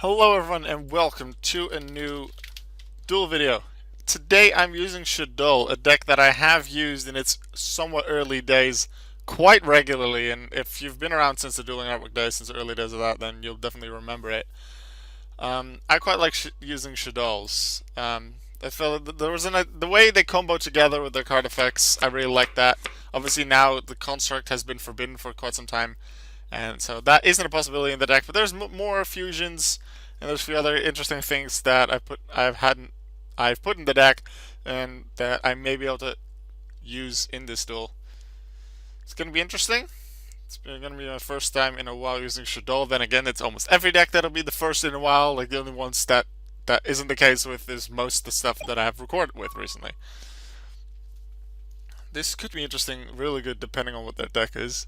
Hello everyone and welcome to a new Duel video. Today I'm using Shaddoll, a deck that I have used in its somewhat early days quite regularly, and if you've been around since the Dueling Network days, since the early days of that, then you'll definitely remember it. I quite like using Shaddolls. I feel that there was the way they combo together with their card effects, I really like that. Obviously now the construct has been forbidden for quite some time, and so that isn't a possibility in the deck. But there's more fusions, and there's a few other interesting things that I've put in the deck, and that I may be able to use in this duel. It's gonna be interesting. It's gonna be my first time in a while using Shaddoll. Then again, it's almost every deck that'll be the first in a while. Like the only ones that isn't the case with is most of the stuff that I have recorded with recently. This could be interesting, really good, depending on what that deck is.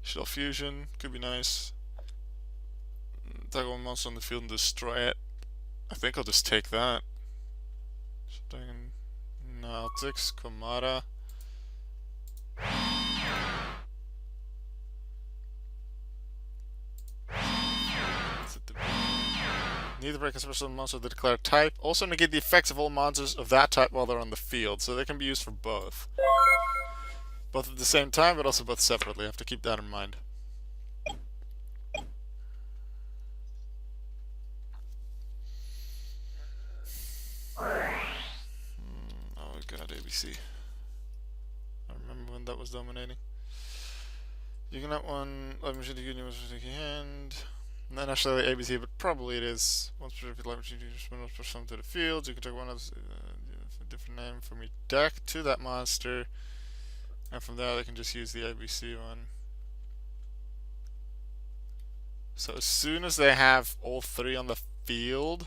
Shaddoll Fusion could be nice. Take one monster on the field and destroy it. I think I'll just take that. Nautics, Komata. Neither break a special monster of the declared type. Also negate the effects of all monsters of that type while they're on the field, so they can be used for both. Both at the same time, but also both separately. I have to keep that in mind. Oh god, ABC. I remember when that was dominating. You can have one. Let me show the union was taking hand. Not necessarily ABC, but probably it is. Once per repeat, let me push them to the field. You can take one of a different name from your deck to that monster, and from there they can just use the ABC one. So as soon as they have all three on the field,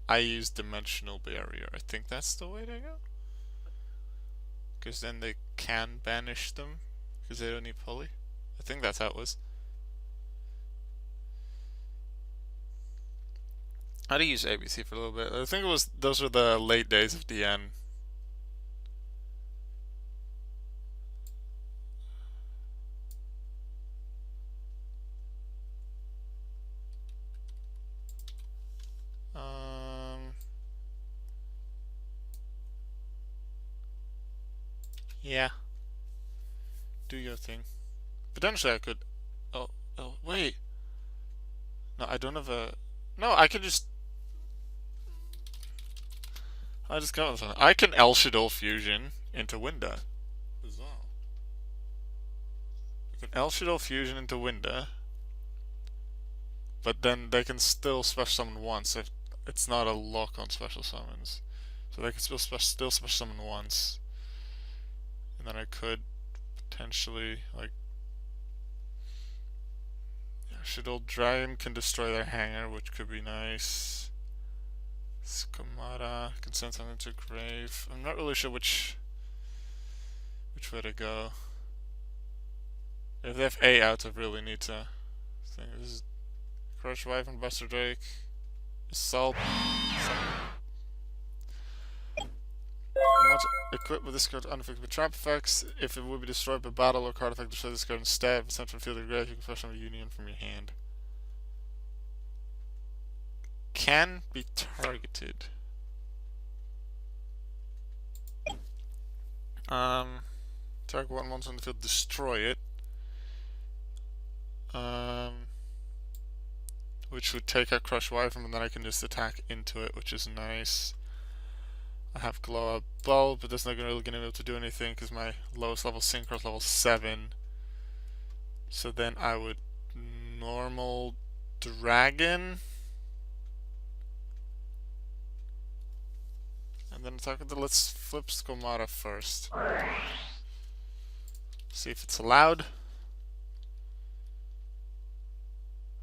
I use Dimensional Barrier. I think that's the way to go. Because then they can banish them, because they don't need Pulley. I think that's how it was. I had to use ABC for a little bit. I think it was those were the late days of DN. Yeah. Do your thing. Potentially I could. Oh, wait. No, I don't have a. No, I can just. I just got something. I can El Shaddoll Fusion into Winda. Bizarre. I can El Shaddoll Fusion into Winda, but then they can still special summon once if it's not a lock on special summons. So they can still special summon once, and then I could potentially like. Shaddoll Dragon can destroy their hanger, which could be nice. Skamata can send something to grave. I'm not really sure which way to go. If they have A out, I really need to think. This is Crush Wife and Buster Drake. Assault. Equipped with this card unaffected by trap effects. If it would be destroyed by battle or card effect, destroy this card instead. If it's sent from field or grave, you can fetch a union from your hand. Can be targeted. Target one monster on the field, destroy it. Which would take out Crush Wife, and then I can just attack into it, which is nice. I have Glow Up Bulb, but that's not really going to be able to do anything because my lowest level Synchro is level 7. So then I would normal Dragon. And then attack with the. Let's flip Skomata first. See if it's allowed.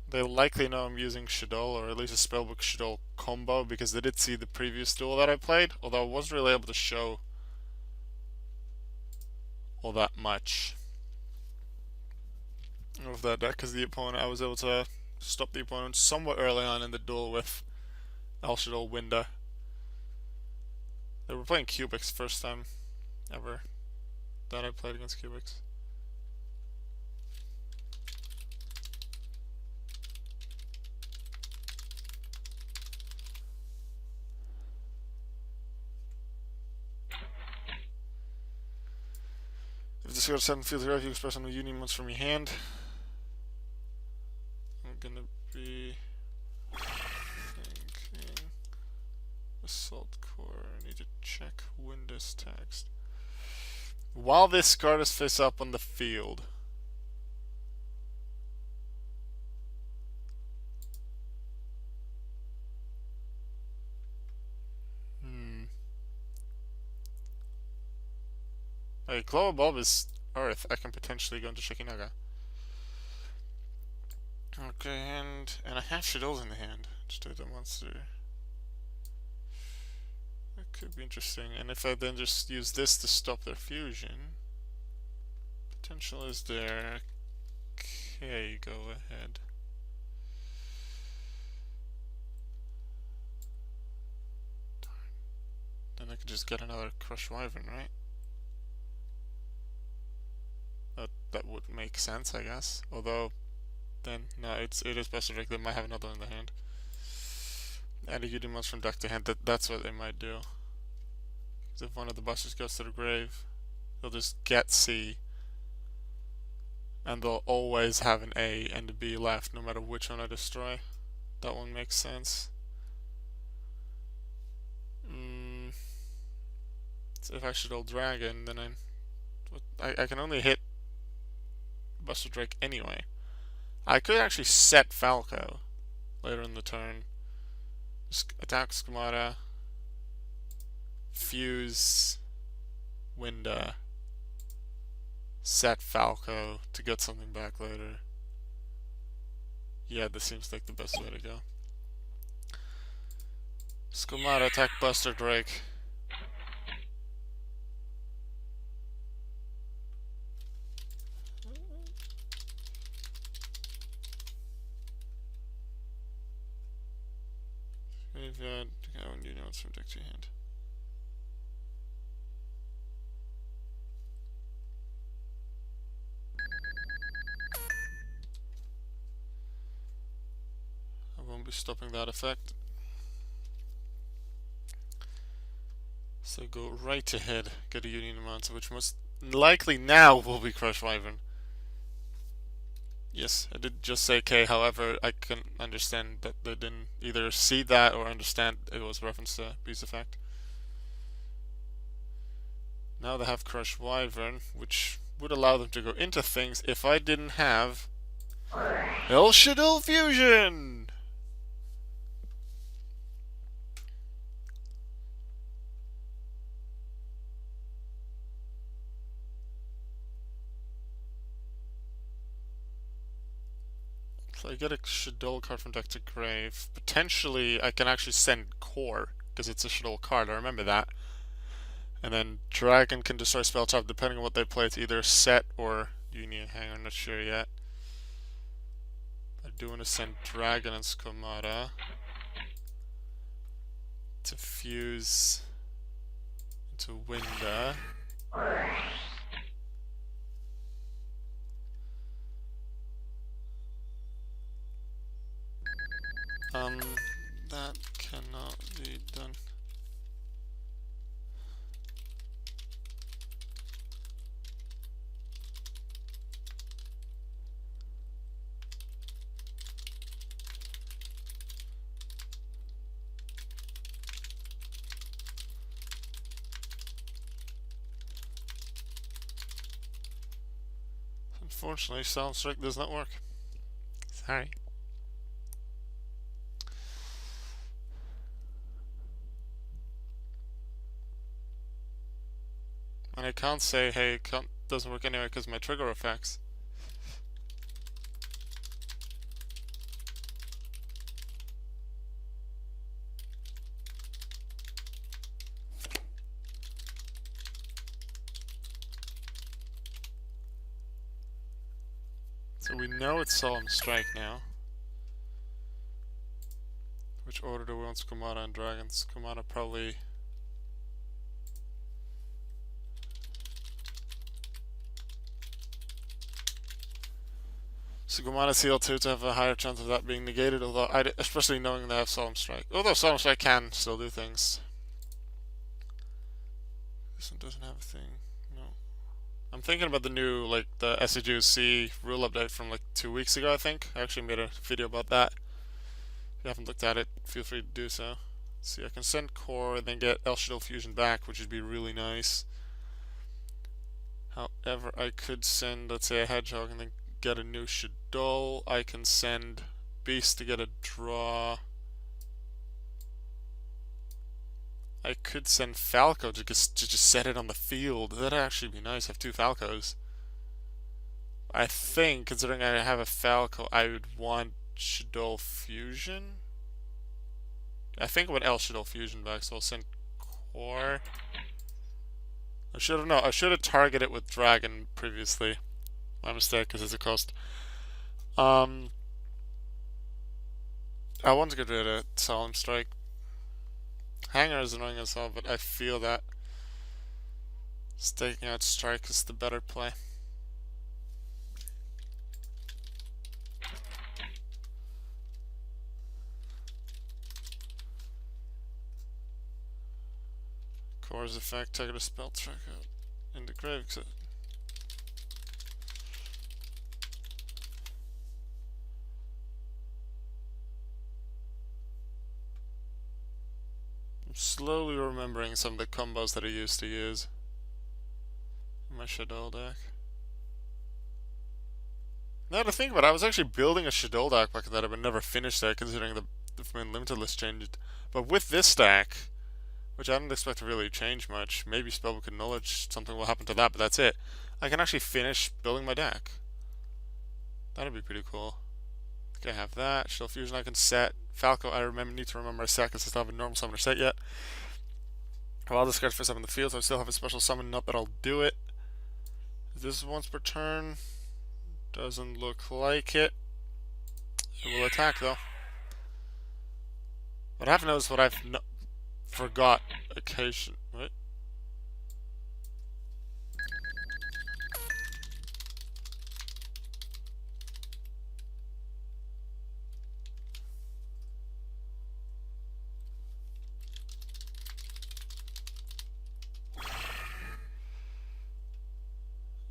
They likely know I'm using Shaddoll, or at least a Spellbook Shaddoll combo, because they did see the previous duel that I played, although I wasn't really able to show all that much of that deck, because the opponent, I was able to stop the opponent somewhat early on in the duel with El Shaddoll Winda. They were playing Cubics first time ever that I played against Cubics. discard 7 field hero if you express some union ones from your hand. I'm gonna be thinking Assault Core. I need to check Windows text. While this card is face up on the field. A Global Bulb is Earth. I can potentially go into Shikinaga. Okay, and I have Shaddoll in the hand. Just do the monster. That could be interesting. And if I then just use this to stop their fusion, potential is there. Okay, go ahead. Darn. Then I could just get another Crush Wyvern, right? That would make sense, I guess. Although, then no, it is best to drink. They might have another in the hand. Add a Union monster from deck to hand. That's what they might do. Because if one of the busters goes to the grave, they'll just get C, and they'll always have an A and a B left, no matter which one I destroy. That one makes sense. So if I Shaddoll Dragon, then I can only hit Buster Drake anyway. I could actually set Falco later in the turn. Just attack Schemata, fuse Winda, set Falco to get something back later. Yeah, this seems like the best way to go. Schemata, attack Buster Drake. Graveyard, you know it's from deck to hand. I won't be stopping that effect. So go right ahead, get a Union Monster, which most likely now will be Crush Wyvern. Yes, I did just say K, however, I can understand that they didn't either see that or understand it was a reference to Beast Effect. Now they have Crush Wyvern, which would allow them to go into things if I didn't have El Shaddoll Fusion! So I get a Shaddoll card from deck to grave. Potentially, I can actually send Core, because it's a Shaddoll card, I remember that. And then Dragon can destroy spell trap depending on what they play. It's either set or Union Hang, I'm not sure yet. I do want to send Dragon and Schemata to fuse into Winda. That cannot be done. Unfortunately, Solemn Strike does not work. Sorry. And I can't say, hey, it doesn't work anyway because my trigger effects. So we know it's Solemn Strike now. Which order do we want Schemata and Dragon? Schemata probably... Schemata CL2 to have a higher chance of that being negated, although especially knowing they have Solemn Strike. Although Solemn Strike can still do things. This one doesn't have a thing. No. I'm thinking about the new, like, the SAGC rule update from like 2 weeks ago, I think. I actually made a video about that. If you haven't looked at it, feel free to do so. Let's see, I can send core and then get Shaddoll Fusion back, which would be really nice. However, I could send, let's say, a Hedgehog and then get a new Shaddoll. I can send Beast to get a draw. I could send Falco to just set it on the field. That'd actually be nice, have two Falcos. I think, considering I have a Falco, I would want Shaddoll Fusion. I think I would Shaddoll Fusion back, so I'll send Core. I should have targeted with Dragon previously. My mistake, because it's a cost. I want to get rid of Solemn Strike. Hanger is annoying as hell, but I feel that staking out Strike is the better play. Core's effect, take a spell track out in the grave. I'm slowly remembering some of the combos that I used to use in my Shaddoll deck. Now to think about it, I was actually building a Shaddoll deck back then, but never finished that considering the main limited list changed. But with this deck, which I didn't expect to really change much, maybe Spellbook and Knowledge, something will happen to that, but that's it. I can actually finish building my deck. That'd be pretty cool. Okay, I have that. Shaddoll Fusion I can set. Falco I need to remember my set because I still have a normal summoner set yet. I'll discard first up in the field, so I still have a special summon, not that I'll do it. Is this once per turn? Doesn't look like it. It will attack though. What I have noticed, what I've forgot occasion. What?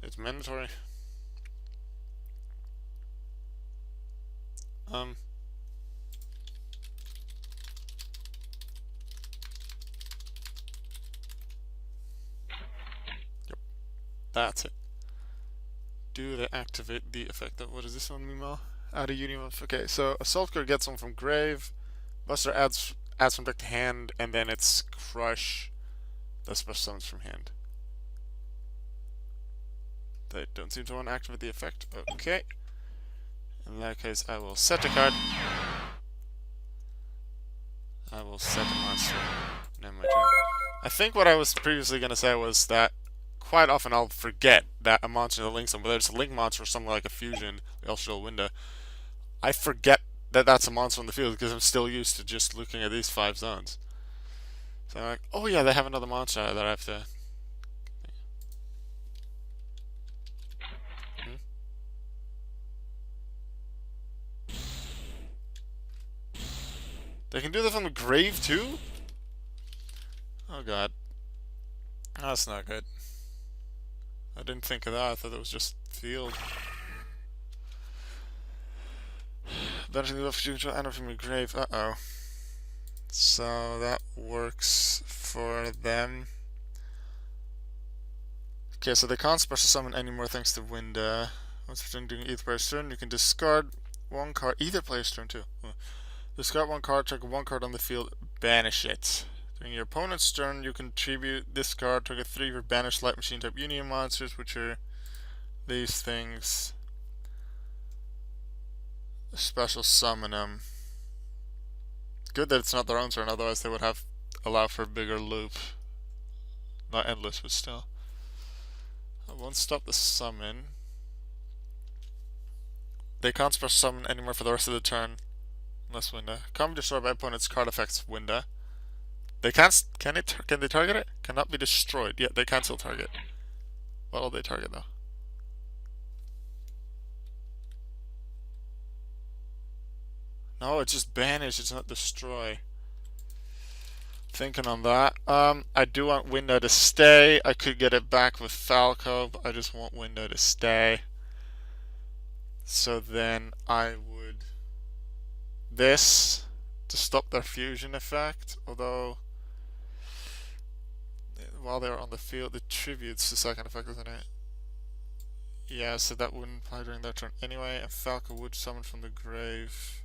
It's mandatory. Yep. That's it. Do they activate the effect of, what is this on Mimo? Add a union of, okay, so Assault Card gets one from Grave, Buster adds from deck to hand, and then it's Crush that special summons from hand. They don't seem to want to activate the effect. Okay. In that case, I will set a card. I will set a monster. Now my turn. I think what I was previously going to say was that quite often I'll forget that a monster that links them, whether it's a link monster or something like a fusion, the Shaddoll Window. I forget that that's a monster on the field because I'm still used to just looking at these 5 zones. So I'm like, oh yeah, they have another monster that I have to... They can do that from the grave too? Oh god. That's not good. I didn't think of that, I thought it was just field. Eventually the fusion control enter from your grave. Uh-oh. So that works for them. Okay, so they can't special summon anymore thanks to Winda. Once you're doing either player's turn, you can discard one card, either player's turn too. Discard one card, trigger one card on the field, banish it. During your opponent's turn, you contribute this card, trigger 3 for banished light machine type union monsters, which are these things. Special summon them. Good that it's not their own turn, otherwise they would have allowed for a bigger loop. Not endless, but still. I won't stop the summon. They can't special summon anymore for the rest of the turn. Unless Winda. Can't be destroyed by opponent's card effects Winda. They can't. Can they target it? Cannot be destroyed. Yeah, they can still target. What will they target though? No, it's just banish. It's not destroy. Thinking on that. I do want Window to stay. I could get it back with Falco, but I just want Window to stay. So then I would this to stop their fusion effect, although while they're on the field it tributes the second effect, doesn't it? Yeah, so that wouldn't apply during their turn anyway, and Falco would summon from the grave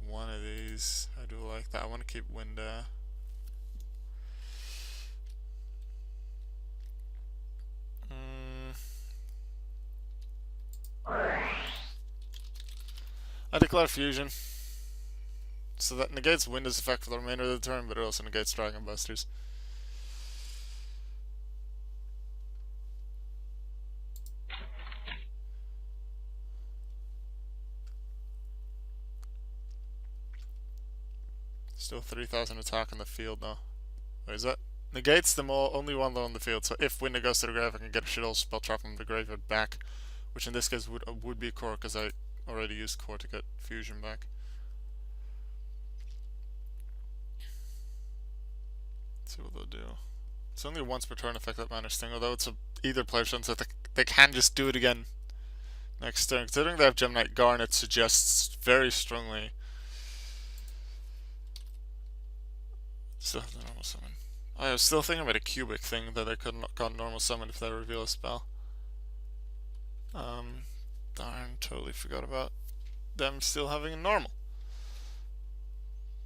one of these. I do like that. I want to keep Winda. I declare fusion. So that negates Winda's effect for the remainder of the turn, but it also negates Dragon Busters. Still 3,000 attack on the field though. Wait, is that? Negates them all, only one though on the field, so if Winda goes to the grave I can get a Shaddoll spell trap from the graveyard back. Which in this case would be Core, because I already used Core to get fusion back. Let's see what they'll do. It's only a once per turn effect, that Manner's thing, although it's either player turn, so they can just do it again next turn. Considering they have Gem Knight Garnet suggests very strongly. Still have the normal summon. I was still thinking about a cubic thing that I couldn't got normal summon if they reveal a spell. Darn, totally forgot about them still having a normal.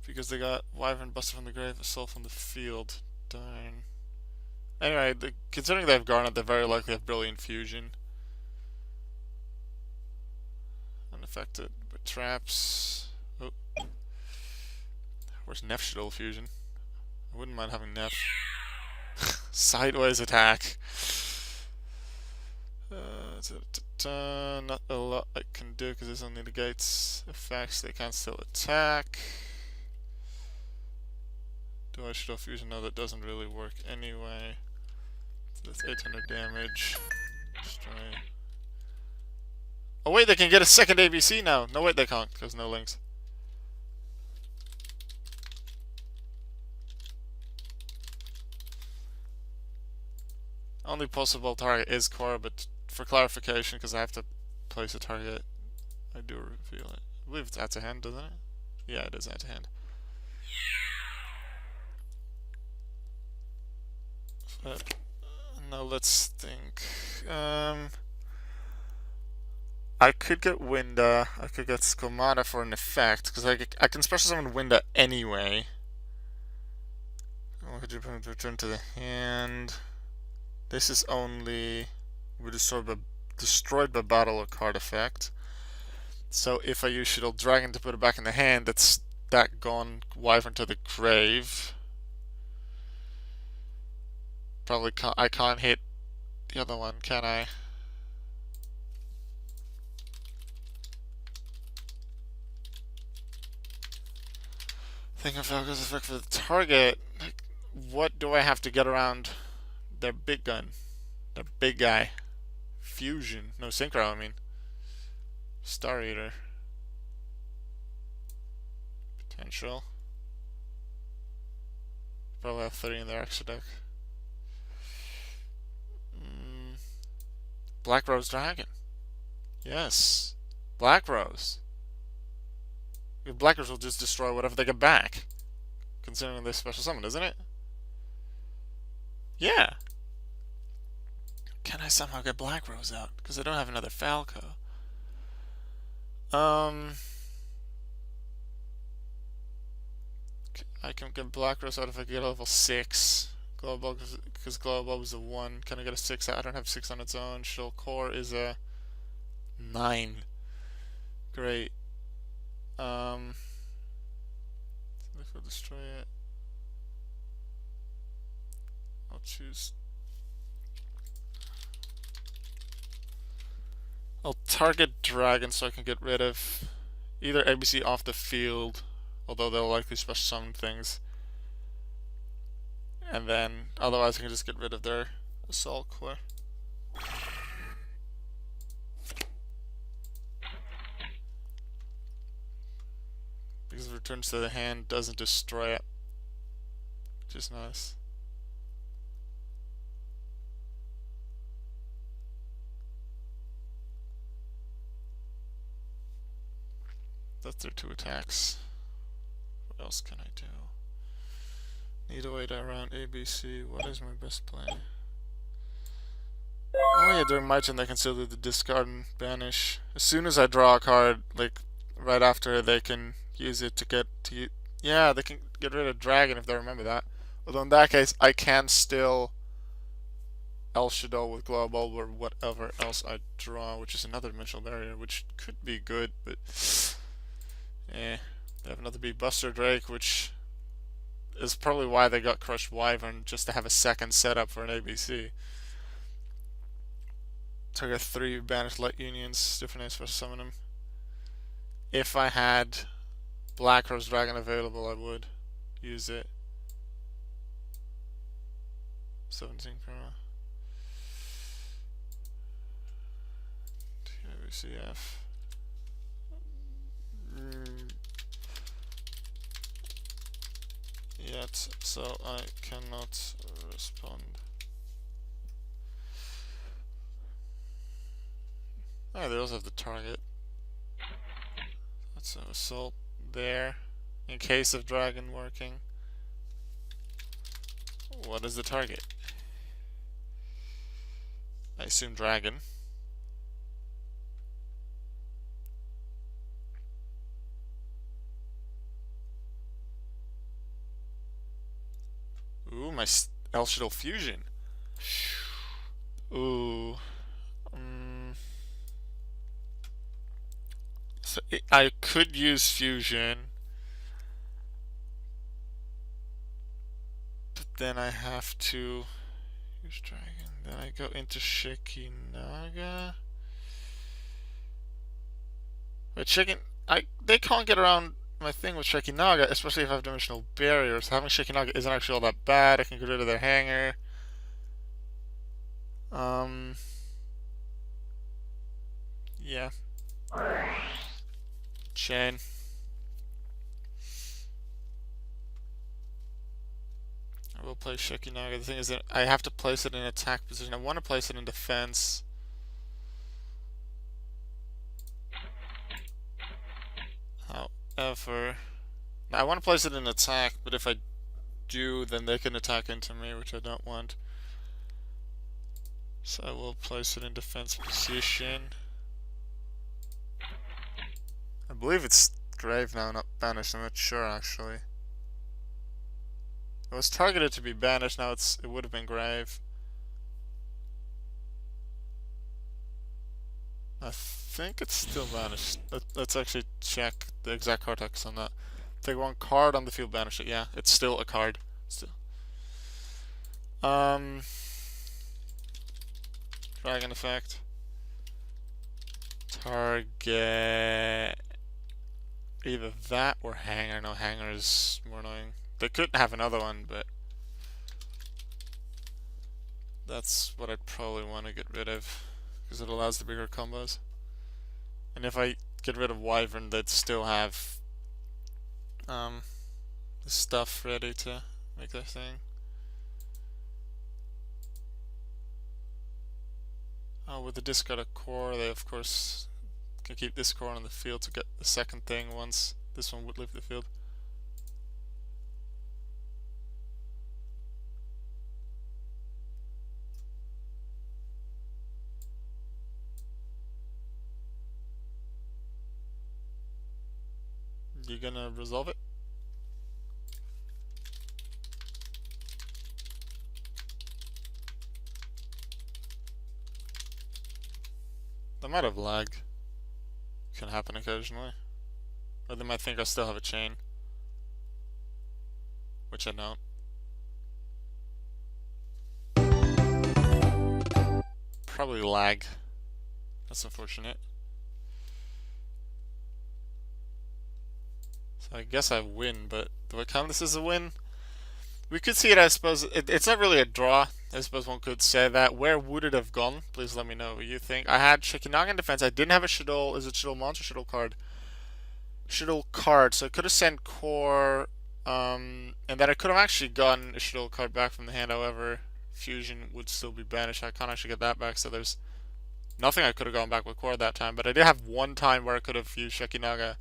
Because they got Wyvern, Buster from the grave, Assault from the field. Darn. Anyway, considering they have Garnet, they very likely have Brilliant Fusion. Unaffected, but traps. Oh. Where's Neff Shaddoll Fusion? I wouldn't mind having Neff. Sideways attack. Not a lot I can do because this only negates effects. They can still attack. Do I Shaddoll Fusion? No, that doesn't really work anyway. So that's 800 damage. Destroy. Oh wait, they can get a second ABC now. No wait, they can't because no links. Only possible target is Core, but for clarification, because I have to place a target, I do reveal it. I believe it's out to hand, doesn't it? Yeah, it is out to hand. But, now let's think. I could get Winda. I could get Skomata for an effect, because I can special summon Winda anyway. What could you put to return to the hand? This is only destroyed by battle or card effect. So if I use Shaddoll Dragon to put it back in the hand, that's that gone Wyvern to the grave. Probably I can't hit the other one, can I? Think of Falco's effect for the target. Like, what do I have to get around their big gun? Their big guy. Fusion. No, Synchro, I mean. Star Eater. Potential. Probably have 30 in their extra deck. Black Rose Dragon. Yes. Black Rose. Black Rose will just destroy whatever they get back. Considering this special summon, isn't it? Yeah. Can I somehow get Black Rose out? Because I don't have another Falco. I can get Black Rose out if I get a level 6. Global, because Global was a 1. Can I get a 6 out? I don't have 6 on its own. Shaddoll Core is a 9. Great. If I destroy it, I'll choose. I'll target Dragon so I can get rid of either ABC off the field, although they'll likely special summon things. And then, otherwise I can just get rid of their Assault Core. Because if it returns to the hand, doesn't destroy it. Which is nice. That's their 2 attacks. What else can I do? Need to wait around ABC. What is my best play? Oh yeah, during my turn they can still do the discard and banish. As soon as I draw a card, like right after, they can use it to get to. Yeah, they can get rid of dragon if they remember that. Although in that case, I can still Shaddoll with global or whatever else I draw, which is another dimensional barrier, which could be good, but they have another big Buster Drake, which is probably why they got Crushed Wyvern, just to have a second setup for an ABC. Target 3 banished light unions, different names for summon them. If I had Black Rose Dragon available, I would use it. 17 Chroma. TWCF. Yet, so I cannot respond. Oh, they also have the target. That's an assault there. In case of dragon working. What is the target? I assume dragon. Ooh, my Shaddoll fusion. Ooh. So I could use fusion, but then I have to use dragon. Then I go into Shekinaga. But they can't get around my thing with Shekinaga, especially if I have dimensional barriers. Having Shekinaga isn't actually all that bad. I can get rid of their hanger. Yeah. Chain. I will play Shekinaga. The thing is that I have to place it in attack position. I want to place it in defense. However, I want to place it in attack, but if I do, then they can attack into me, which I don't want. So I will place it in defense position. I believe it's grave now, not banished. I'm not sure actually. It was targeted to be banished. Now it would have been grave. I think it's still banished. Let's actually check the exact card text on that. Take 1 card on the field, banish it. Yeah, it's still a card. Still. Dragon effect. Target either that or hanger. No, hanger is more annoying. They could have another one, but that's what I'd probably want to get rid of, because it allows the bigger combos. And if I get rid of Wyvern, they'd still have the stuff ready to make their thing. With the discard of core, they of course can keep this core on the field to get the second thing once this one would leave the field. You gonna resolve it? That might have lag. Can happen occasionally. Or they might think I still have a chain. Which I don't. Probably lag. That's unfortunate. So I guess I win, but do I count this as a win? We could see it, I suppose. It's not really a draw. I suppose one could say that. Where would it have gone? Please let me know what you think. I had Shekinaga in defense. I didn't have a Shaddoll. Is it Shaddoll monster, Shaddoll card? Shaddoll card. So I could have sent core, and then I could have actually gotten a Shaddoll card back from the hand. However, fusion would still be banished. I can't actually get that back, so there's nothing I could have gone back with core that time. But I did have one time where I could have used Shekinaga.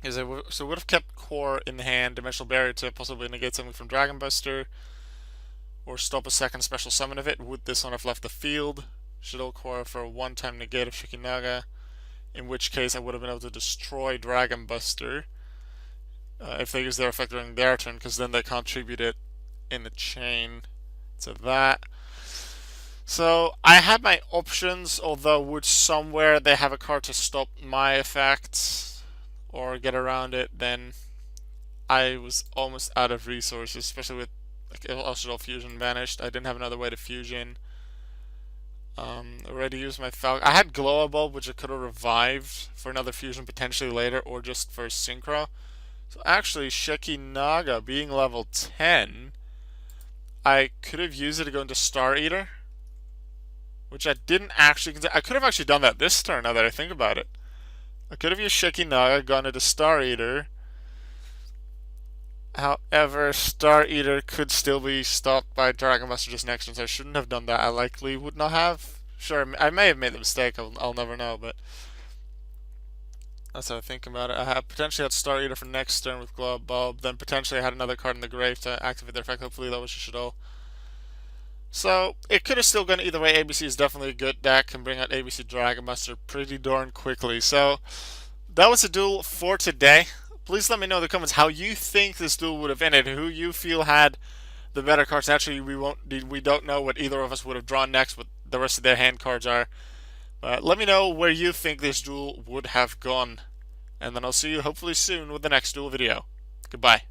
So I would have kept core in the hand, dimensional barrier to possibly negate something from Dragon Buster, or stop a second special summon of it. Would this one have left the field? Shaddoll core for a one-time negate of Shekinaga, in which case I would have been able to destroy Dragon Buster if they use their effect during their turn, because then they contribute it in the chain to that. So I had my options, although would somewhere they have a card to stop my effect or get around it, then I was almost out of resources, especially with like Shaddoll Fusion vanished. I didn't have another way to fusion. Already used my Falcon. I had Glow Bulb, which I could have revived for another fusion potentially later, or just for Synchro. So actually, Shekinaga being level 10, I could have used it to go into Star Eater, which I didn't actually consider. I could have actually done that this turn now that I think about it. I could have used Shekinaga, gone into Star Eater. However, Star Eater could still be stopped by Dragon Buster just next turn, so I shouldn't have done that. I likely would not have. Sure, I may have made the mistake. I'll never know, but that's how I think about it. I have potentially had Star Eater for next turn with Glow Bulb, then potentially I had another card in the grave to activate their effect. Hopefully that was Shaddoll. So it could have still gone either way. ABC is definitely a good deck, can bring out ABC Dragon Buster pretty darn quickly. So that was the duel for today. Please let me know in the comments how you think this duel would have ended, who you feel had the better cards. Actually, we don't know what either of us would have drawn next, what the rest of their hand cards are. But let me know where you think this duel would have gone. And then I'll see you hopefully soon with the next duel video. Goodbye.